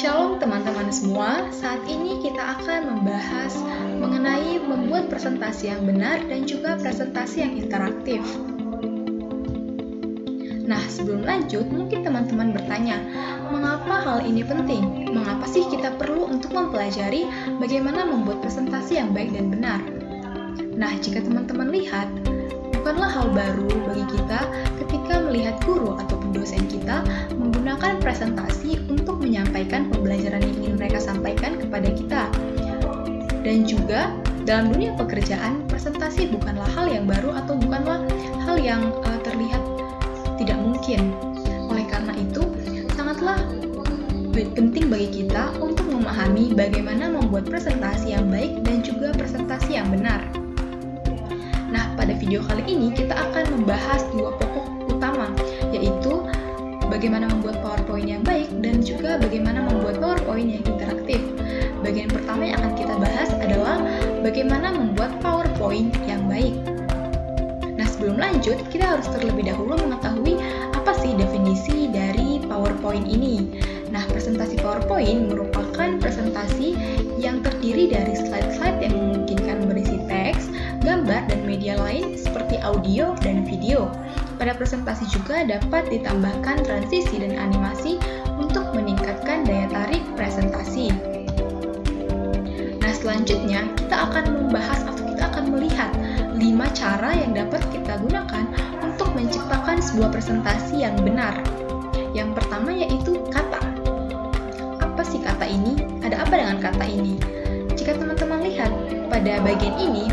Shalom teman-teman semua, saat ini kita akan membahas mengenai membuat presentasi yang benar dan juga presentasi yang interaktif. Nah, sebelum lanjut, mungkin teman-teman bertanya, mengapa hal ini penting? Mengapa sih kita perlu untuk mempelajari bagaimana membuat presentasi yang baik dan benar? Nah, jika teman-teman lihat, bukanlah hal baru bagi kita ketika melihat guru ataupun dosen kita menggunakan presentasi untuk menyampaikan pembelajaran yang ingin mereka sampaikan kepada kita. Dan juga dalam dunia pekerjaan, presentasi bukanlah hal yang baru atau bukanlah hal yang terlihat tidak mungkin. Oleh karena itu, sangatlah penting bagi kita untuk memahami bagaimana membuat presentasi yang baik dan juga presentasi yang benar. Nah, pada video kali ini kita akan membahas dua pokok utama, yaitu bagaimana membuat PowerPoint yang baik dan juga bagaimana membuat PowerPoint yang interaktif. Bagian pertama yang akan kita bahas adalah bagaimana membuat PowerPoint yang baik. Nah, sebelum lanjut, kita harus terlebih dahulu mengetahui apa sih definisi dari PowerPoint ini. Nah, presentasi PowerPoint merupakan presentasi yang terdiri dari slide-slide yang memungkinkan berisi teks, gambar, dan media lain seperti audio dan video. Pada presentasi juga dapat ditambahkan transisi dan animasi untuk meningkatkan daya tarik presentasi. Nah, selanjutnya kita akan membahas atau kita akan melihat 5 cara yang dapat kita gunakan untuk menciptakan sebuah presentasi yang benar. Yang pertama yaitu kata. Apa sih kata ini? Ada apa dengan kata ini? Jika teman-teman lihat pada bagian ini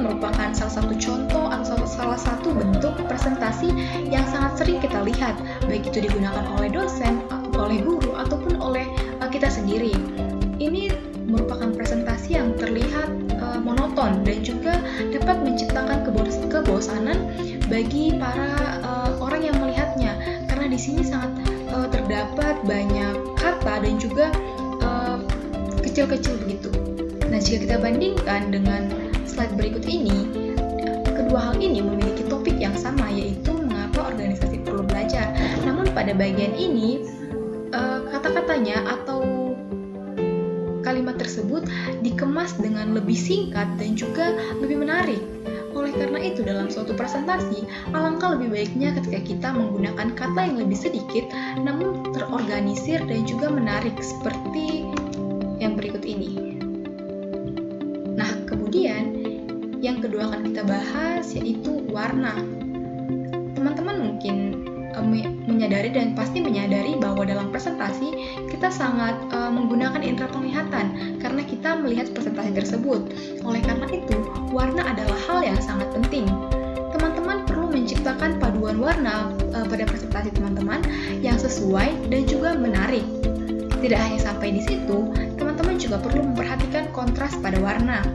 merupakan salah satu contoh atau salah satu bentuk presentasi yang sangat sering kita lihat, baik itu digunakan oleh dosen, oleh guru, ataupun oleh kita sendiri. Ini merupakan presentasi yang terlihat monoton dan juga dapat menciptakan kebosanan bagi para orang yang melihatnya, karena di sini sangat terdapat banyak kata dan juga kecil-kecil begitu. Nah, jika kita bandingkan dengan slide berikut ini, kedua hal ini memiliki topik yang sama, yaitu mengapa organisasi perlu belajar. Namun pada bagian ini, kata-katanya atau kalimat tersebut dikemas dengan lebih singkat dan juga lebih menarik. Oleh karena itu, dalam suatu presentasi, alangkah lebih baiknya ketika kita menggunakan kata yang lebih sedikit, namun terorganisir dan juga menarik, seperti yang berikut ini. Nah, kemudian yang kedua akan kita bahas yaitu warna. Teman-teman mungkin menyadari dan pasti menyadari bahwa dalam presentasi kita sangat menggunakan indera penglihatan karena kita melihat presentasi tersebut. Oleh karena itu, warna adalah hal yang sangat penting. Teman-teman perlu menciptakan paduan warna pada presentasi teman-teman yang sesuai dan juga menarik. Tidak hanya sampai di situ, teman-teman juga perlu memperhatikan kontras pada warna.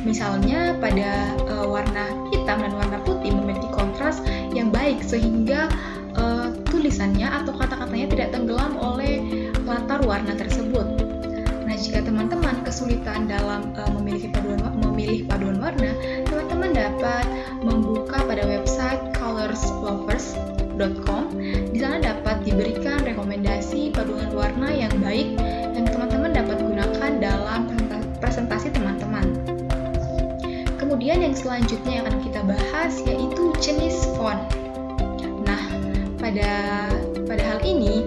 Misalnya pada warna hitam dan warna putih memiliki kontras yang baik sehingga tulisannya atau kata-katanya tidak tenggelam oleh latar warna tersebut. Nah, jika teman-teman kesulitan dalam memilih paduan warna, teman-teman dapat membuka pada website colorslovers.com. Di sana dapat diberikan rekomendasi paduan warna yang baik yang teman-teman dapat gunakan dalam presentasi teman-teman. Kemudian yang selanjutnya yang akan kita bahas yaitu jenis font. Nah, pada hal ini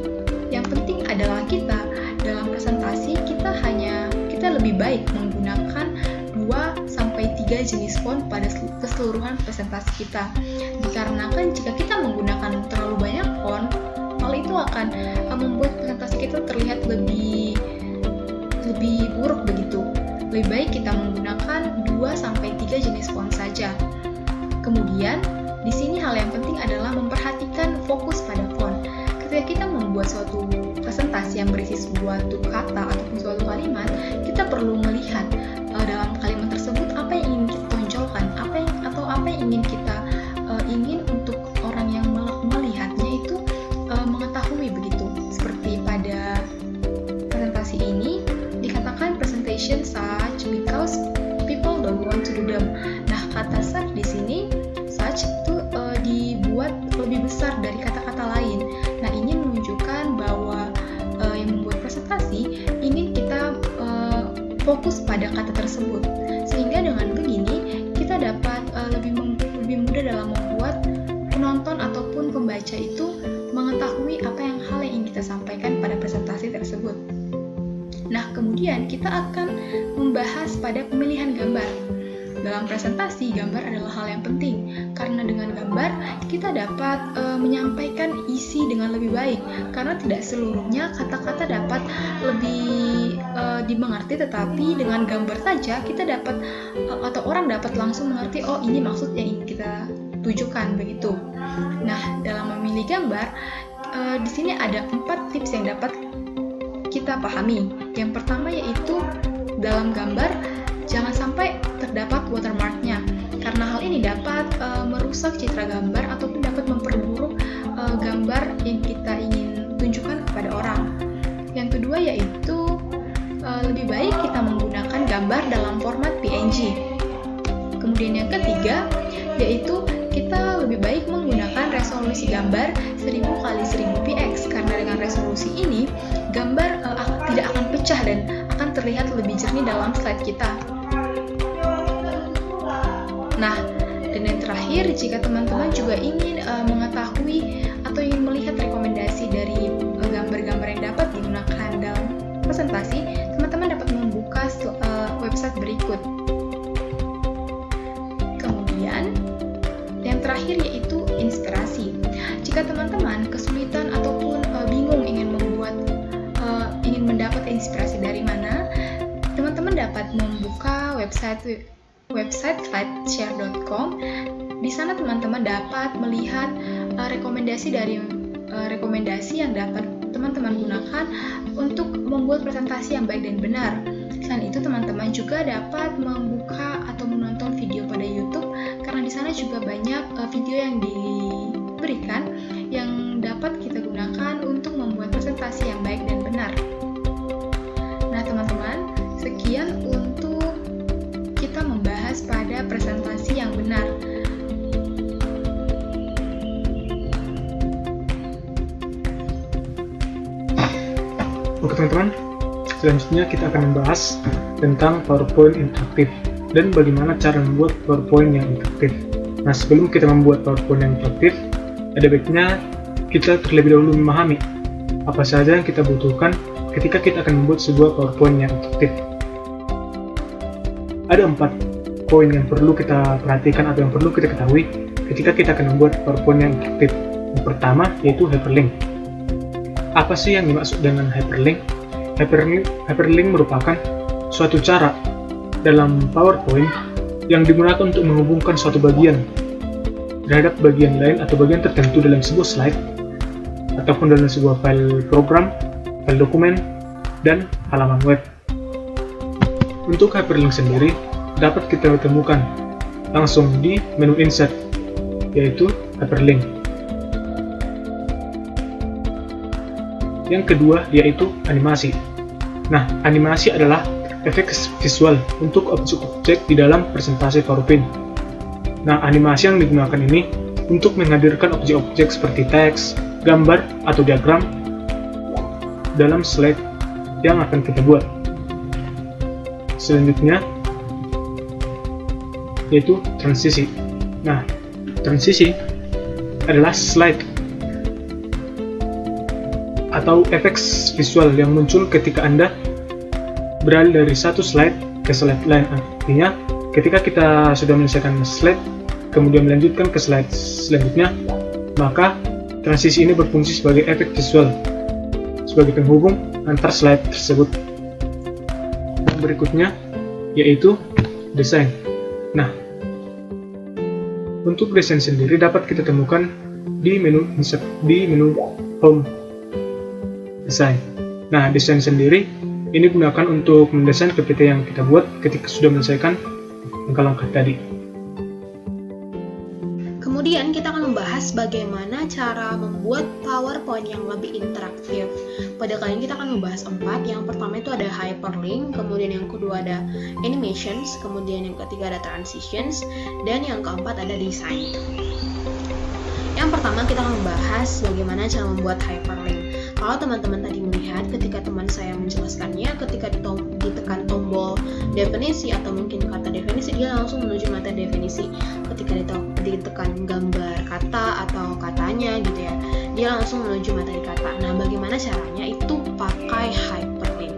yang penting adalah kita dalam presentasi kita lebih baik menggunakan 2-3 jenis font pada keseluruhan presentasi kita. Dikarenakan jika kita menggunakan terlalu banyak font, hal itu akan membuat presentasi kita terlihat lebih buruk begitu. Lebih baik kita menggunakan 2-3 jenis font saja. Kemudian, di sini hal yang penting adalah memperhatikan fokus pada font. Ketika kita membuat suatu presentasi yang berisi suatu kata ataupun suatu kalimat, kita perlu melihat dalam kalimat tersebut apa yang ingin kita tonjolkan, apa yang ingin kita ingin untuk orang yang melihatnya itu mengetahui begitu. Seperti pada presentasi ini dikatakan presentation such because people don't want to do them. Nah, kata such di sini itu dibuat lebih besar dari kata-kata lain. Nah, ini menunjukkan bahwa yang membuat presentasi fokus pada kata tersebut. Sehingga dengan begini kita dapat lebih mudah dalam membuat penonton ataupun pembaca itu mengetahui hal yang ingin kita sampaikan pada presentasi tersebut. Nah, kemudian kita akan membahas pada pemilihan gambar. Dalam presentasi, gambar adalah hal yang penting karena dengan gambar kita dapat menyampaikan isi dengan lebih baik, karena tidak seluruhnya kata-kata dapat lebih dimengerti, tetapi dengan gambar saja kita dapat atau orang dapat langsung mengerti, oh ini maksud yang ingin kita tujukan begitu. Nah, dalam memilih gambar di sini ada 4 tips yang dapat kita pahami. Yang pertama yaitu dalam gambar jangan sampai terdapat watermark-nya, karena hal ini dapat merusak citra gambar ataupun dapat memperburuk gambar yang kita ingin tunjukkan kepada orang. Yang kedua yaitu lebih baik kita menggunakan gambar dalam format PNG. Kemudian yang ketiga yaitu kita lebih baik menggunakan resolusi gambar 1000 x 1000 px, karena dengan resolusi ini gambar tidak akan pecah dan akan terlihat lebih jernih dalam slide kita. Nah, dan yang terakhir, jika teman-teman juga ingin mengetahui atau ingin melihat rekomendasi dari gambar-gambar yang dapat digunakan dalam presentasi, teman-teman dapat membuka website berikut. Kemudian, yang terakhir yaitu inspirasi. Jika teman-teman kesulitan ataupun bingung ingin mendapat inspirasi dari mana, teman-teman dapat membuka website slideshare.com. Di sana teman-teman dapat melihat rekomendasi yang dapat teman-teman gunakan untuk membuat presentasi yang baik dan benar. Selain itu, teman-teman juga dapat membuka atau menonton video pada YouTube, karena di sana juga banyak video yang diberikan yang dapat kita gunakan untuk membuat presentasi yang baik dan benar. Nah, teman-teman, sekian untuk kita membahas pada presentasi yang benar. Oke teman-teman, selanjutnya kita akan membahas tentang PowerPoint interaktif dan bagaimana cara membuat PowerPoint yang interaktif. Nah, sebelum kita membuat PowerPoint yang interaktif, ada baiknya kita terlebih dahulu memahami apa saja yang kita butuhkan ketika kita akan membuat sebuah PowerPoint yang interaktif. Ada 4 poin yang perlu kita perhatikan atau yang perlu kita ketahui ketika kita akan membuat PowerPoint yang interaktif. Yang pertama yaitu hyperlink. Apa sih yang dimaksud dengan hyperlink? Hyperlink merupakan suatu cara dalam PowerPoint yang digunakan untuk menghubungkan suatu bagian terhadap bagian lain atau bagian tertentu dalam sebuah slide ataupun dalam sebuah file program, file dokumen, dan halaman web. Untuk hyperlink sendiri dapat kita temukan langsung di menu insert, yaitu hyperlink. Yang kedua yaitu animasi. Nah, animasi adalah efek visual untuk objek-objek di dalam presentasi PowerPoint. Nah, animasi yang digunakan ini untuk menghadirkan objek-objek seperti teks, gambar, atau diagram dalam slide yang akan kita buat. Selanjutnya yaitu transisi. Nah, transisi adalah slide atau efek visual yang muncul ketika Anda beralih dari satu slide ke slide lain. Artinya, ketika kita sudah menyelesaikan slide, kemudian melanjutkan ke slide selanjutnya, maka transisi ini berfungsi sebagai efek visual, sebagai penghubung antar slide tersebut. Yang berikutnya yaitu desain. Nah, untuk desain sendiri dapat kita temukan di menu insert, di menu home desain. Nah, desain sendiri ini gunakan untuk mendesain PPT yang kita buat ketika sudah menyelesaikan langkah-langkah tadi. Kemudian kita akan membahas bagaimana cara membuat PowerPoint yang lebih interaktif. Pada kali ini kita akan membahas 4. Yang pertama itu ada hyperlink, kemudian yang kedua ada animations, kemudian yang ketiga ada transitions, dan yang keempat ada design. Yang pertama kita akan membahas bagaimana cara membuat hyperlink. Kalau teman-teman tadi melihat ketika teman saya menjelaskannya, ketika ditekan tombol definisi atau mungkin kata definisi, dia langsung menuju materi definisi. Ketika ditekan gambar kata atau katanya gitu ya, dia langsung menuju materi kata. Nah, bagaimana caranya? Itu pakai hyperlink.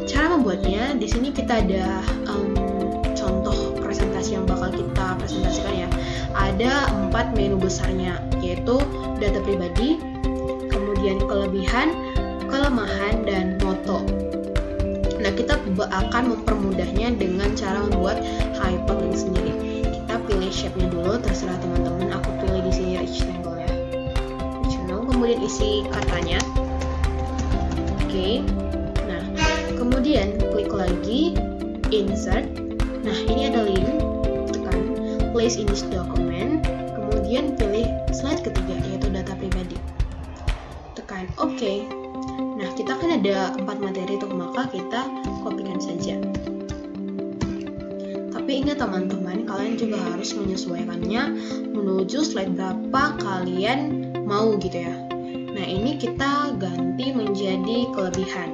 Cara membuatnya, di sini kita ada contoh presentasi yang bakal kita presentasikan ya. Ada 4 menu besarnya, yaitu data pribadi, kemudian kelebihan, kelemahan, dan moto. Nah, kita akan mempermudahnya dengan cara membuat hyperlink sendiri. Kita pilih shape-nya dulu, terserah teman-teman. Aku pilih di sini rectangle ya. Kemudian isi katanya. Oke. Nah, kemudian klik lagi insert. Nah, ini ada link. Tekan place in this document. Kemudian pilih slide ketiga, yaitu data pribadi. Tekan OK. Nah, kita kan ada 4 materi itu, maka kita kopikan saja. Tapi ingat teman-teman, kalian juga harus menyesuaikannya menuju slide berapa kalian mau gitu ya. Nah, ini kita ganti menjadi kelebihan.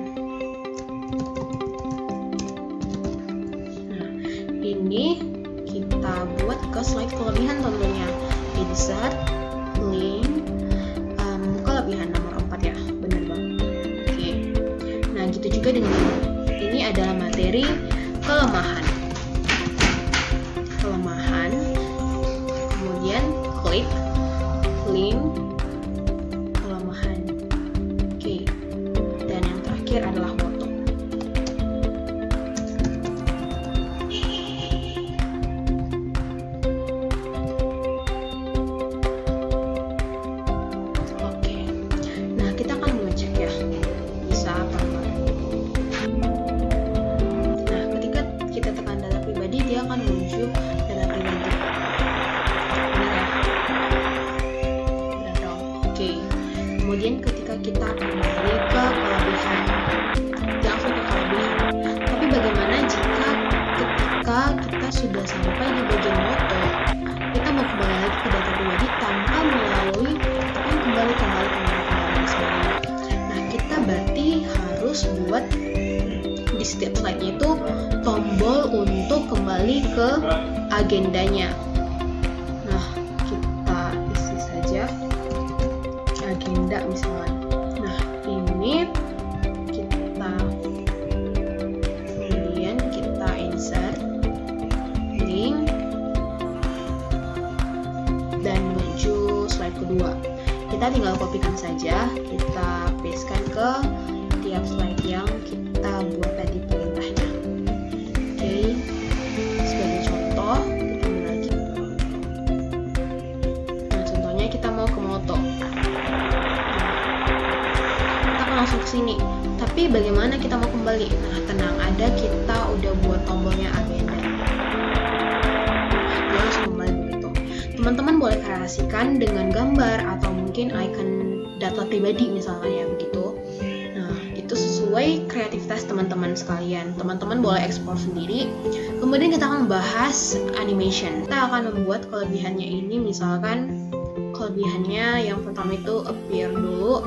Nah, ini kita buat ke slide kelebihan tentunya. Insert, link, kelebihan nomor 4 ya, benar banget. Oke. Nah, gitu juga dengan ini adalah materi kelemahan. Kemudian klik link kelemahan. Oke. Dan yang terakhir adalah moto. Oke. Nah, kita akan mengecek ya. Bisa apa enggak. Nah, ketika kita tekan data pribadi, dia akan menuju data pribadi. Kemudian ketika kita kembali ke kelebihan, langsung ke kelebihan. Tapi bagaimana jika ketika kita sudah sampai di bagian moto, kita mau kembali lagi ke data pribadi tanpa melalui kembali dan sebagainya. Nah, kita berarti harus buat di setiap slide itu tombol untuk kembali ke agendanya. Nah, kita isi saja agenda misalnya. Nah, ini kemudian kita insert link dan menuju slide kedua. Kita tinggal kopikan saja, kita pastekan ke tiap slide yang kita buat tadi perintahnya. Oke, sebagai contoh kita ambil lagi. Nah, contohnya kita mau ke moto. Langsung ke sini. Tapi bagaimana kita mau kembali? Nah, tenang, ada kita udah buat tombolnya agenda. Dia langsung kembali begitu. Teman-teman boleh kreasikan dengan gambar atau mungkin icon data pribadi misalnya ya begitu. Nah, itu sesuai kreativitas teman-teman sekalian. Teman-teman boleh ekspor sendiri. Kemudian kita akan bahas animation. Kita akan membuat kelebihannya ini, misalkan kelebihannya yang pertama itu appear dulu.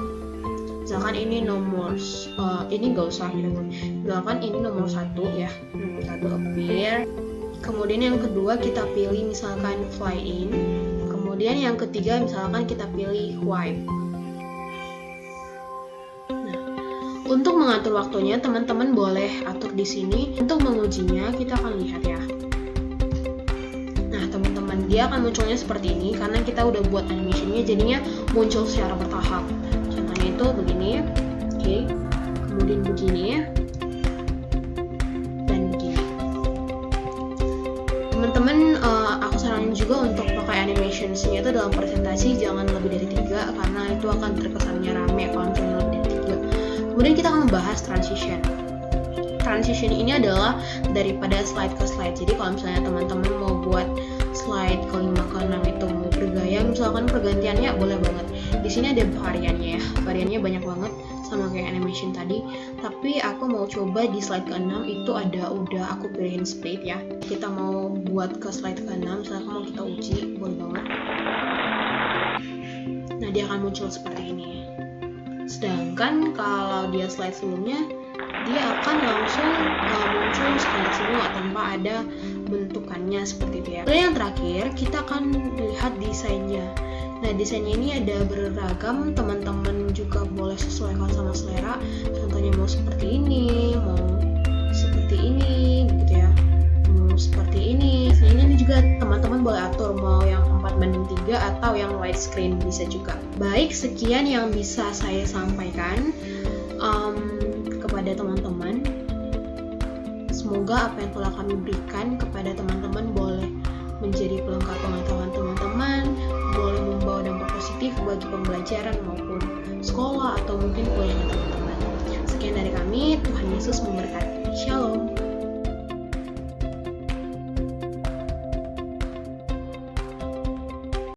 Misalkan ini nomor, ini gak usah gitu. Misalkan ini nomor 1 ya, nomor 1 appear. Kemudian yang kedua kita pilih misalkan fly in. Kemudian yang ketiga misalkan kita pilih wipe. Nah, untuk mengatur waktunya teman-teman boleh atur di sini. Untuk mengujinya kita akan lihat ya. Nah, teman-teman, dia akan munculnya seperti ini karena kita udah buat animationnya, jadinya muncul secara bertahap. Itu begini, oke. Kemudian begini dan begini. Teman-teman, aku saranin juga untuk pakai animation-nya itu dalam presentasi jangan lebih dari 3 karena itu akan terkesannya rame kalau misalnya lebih dari 3. Kemudian kita akan membahas transition. Transition ini adalah daripada slide ke slide. Jadi kalau misalnya teman-teman mau buat slide ke-5 ke-6 itu mau bergaya, misalkan pergantiannya boleh banget. Di sini ada variannya ya, variannya banyak banget sama kayak animation tadi. Tapi aku mau coba di slide ke-6 itu ada udah aku pilihin split ya. Kita mau buat ke slide ke-6, misalkan mau kita uji, boleh banget. Nah, dia akan muncul seperti ini. Sedangkan kalau dia slide sebelumnya, dia akan langsung muncul sekali semua tanpa ada bentukannya seperti itu ya. Lalu yang terakhir, kita akan lihat desainnya. Nah, desainnya ini ada beragam, teman-teman juga boleh sesuaikan sama selera. Contohnya mau seperti ini, mau seperti ini, gitu ya. Mau seperti ini. Ini juga teman-teman boleh atur mau yang 4:3 atau yang widescreen bisa juga. Baik, sekian yang bisa saya sampaikan kepada teman-teman. Semoga apa yang telah kami berikan kepada teman-teman boleh menjadi pelengkap pengetahuan teman-teman, boleh membawa dampak positif bagi pembelajaran maupun sekolah atau mungkin kuliah teman-teman. Sekian dari kami, Tuhan Yesus memberkati. Shalom.